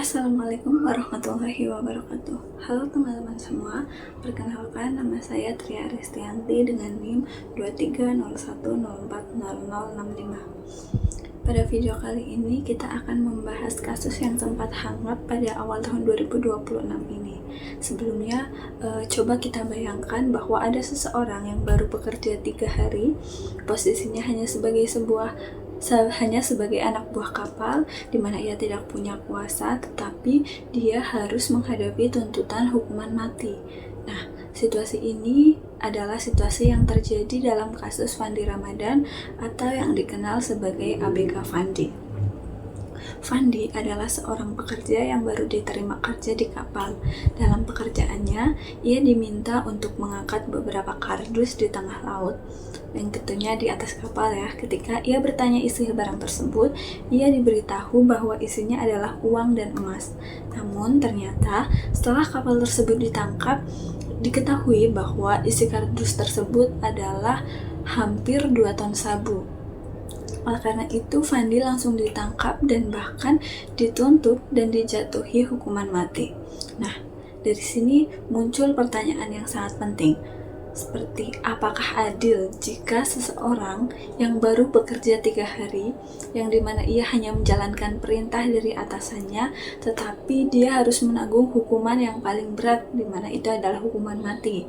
Assalamualaikum warahmatullahi wabarakatuh. Halo teman-teman semua, perkenalkan nama saya Tria Ristianti dengan NIM 2301040065. Pada video kali ini kita akan membahas kasus yang sempat hangat pada awal tahun 2026 ini. Sebelumnya, coba kita bayangkan bahwa ada seseorang yang baru bekerja 3 hari, posisinya hanya sebagai anak buah kapal, di mana ia tidak punya kuasa, tetapi dia harus menghadapi tuntutan hukuman mati. Nah, situasi ini adalah situasi yang terjadi dalam kasus Fandi Ramadan atau yang dikenal sebagai ABK Fandi. Fandi adalah seorang pekerja yang baru diterima kerja di kapal. Dalam pekerjaannya, ia diminta untuk mengangkat beberapa kardus di tengah laut, yang tentunya di atas kapal ya. Ketika ia bertanya isi barang tersebut, ia diberitahu bahwa isinya adalah uang dan emas. Namun ternyata setelah kapal tersebut ditangkap, diketahui bahwa isi kardus tersebut adalah hampir 2 ton sabu. Oleh karena itu, Fandi langsung ditangkap dan bahkan dituntut dan dijatuhi hukuman mati. Nah, dari sini muncul pertanyaan yang sangat penting. Seperti, apakah adil jika seseorang yang baru bekerja 3 hari, yang dimana ia hanya menjalankan perintah dari atasannya, tetapi dia harus menanggung hukuman yang paling berat, dimana itu adalah hukuman mati.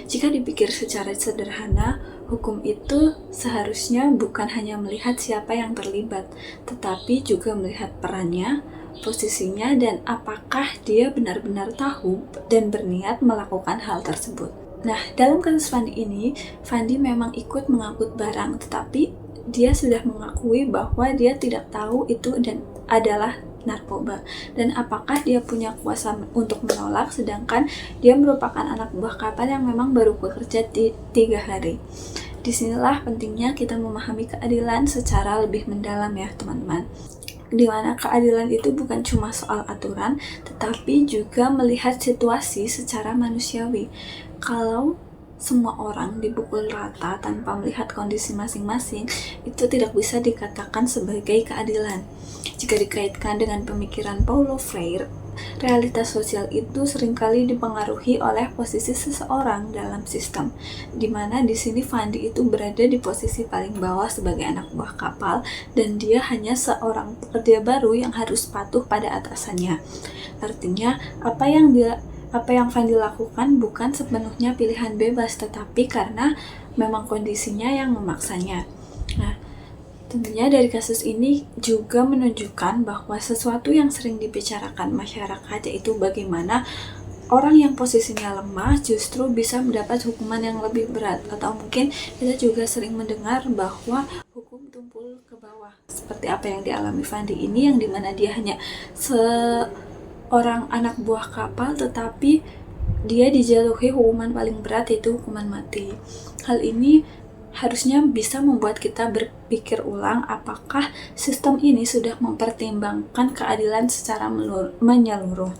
Jika dipikir secara sederhana, hukum itu seharusnya bukan hanya melihat siapa yang terlibat, tetapi juga melihat perannya, posisinya, dan apakah dia benar-benar tahu dan berniat melakukan hal tersebut. Nah, dalam kasus Fandi ini, Fandi memang ikut mengangkut barang, tetapi dia sudah mengakui bahwa dia tidak tahu itu dan adalah narkoba, dan apakah dia punya kuasa untuk menolak, sedangkan dia merupakan anak buah kapal yang memang baru bekerja 3 hari. Disinilah pentingnya kita memahami keadilan secara lebih mendalam ya teman-teman, di mana keadilan itu bukan cuma soal aturan, tetapi juga melihat situasi secara manusiawi. Kalau semua orang dipukul rata tanpa melihat kondisi masing-masing, itu tidak bisa dikatakan sebagai keadilan. Jika dikaitkan dengan pemikiran Paulo Freire, realitas sosial itu seringkali dipengaruhi oleh posisi seseorang dalam sistem, di mana di sini Fandi itu berada di posisi paling bawah sebagai anak buah kapal, dan dia hanya seorang pekerja baru yang harus patuh pada atasannya. Artinya, apa yang Fandi lakukan bukan sepenuhnya pilihan bebas, tetapi karena memang kondisinya yang memaksanya. Nah, tentunya dari kasus ini juga menunjukkan bahwa sesuatu yang sering dibicarakan masyarakat, yaitu bagaimana orang yang posisinya lemah justru bisa mendapat hukuman yang lebih berat, atau mungkin kita juga sering mendengar bahwa hukum tumpul ke bawah, seperti apa yang dialami Fandi ini, yang dimana dia hanya orang anak buah kapal, tetapi dia dijatuhi hukuman paling berat, yaitu hukuman mati. Hal ini harusnya bisa membuat kita berpikir ulang apakah sistem ini sudah mempertimbangkan keadilan secara menyeluruh.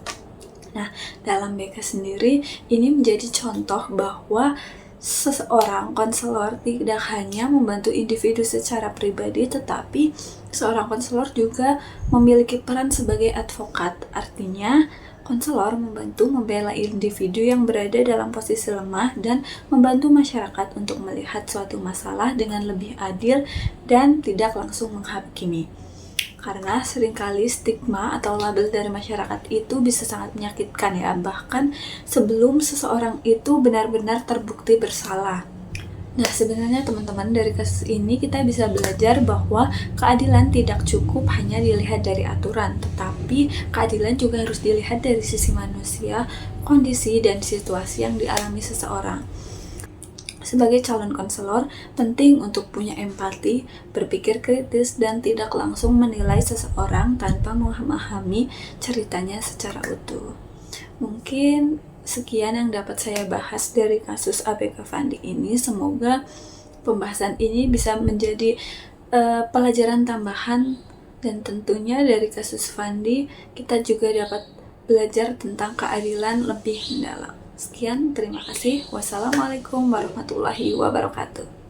Nah, dalam BK sendiri ini menjadi contoh bahwa seseorang konselor tidak hanya membantu individu secara pribadi, tetapi seorang konselor juga memiliki peran sebagai advokat. Artinya, konselor membantu membela individu yang berada dalam posisi lemah dan membantu masyarakat untuk melihat suatu masalah dengan lebih adil dan tidak langsung menghakimi. Karena seringkali stigma atau label dari masyarakat itu bisa sangat menyakitkan ya, bahkan sebelum seseorang itu benar-benar terbukti bersalah. Nah, sebenarnya teman-teman, dari kasus ini kita bisa belajar bahwa keadilan tidak cukup hanya dilihat dari aturan, tetapi keadilan juga harus dilihat dari sisi manusia, kondisi, dan situasi yang dialami seseorang. Sebagai calon konselor, penting untuk punya empati, berpikir kritis, dan tidak langsung menilai seseorang tanpa memahami ceritanya secara utuh. Mungkin sekian yang dapat saya bahas dari kasus ABK Fandi ini. Semoga pembahasan ini bisa menjadi pelajaran tambahan, dan tentunya dari kasus Fandi kita juga dapat belajar tentang keadilan lebih mendalam. Sekian, terima kasih. Wassalamualaikum warahmatullahi wabarakatuh.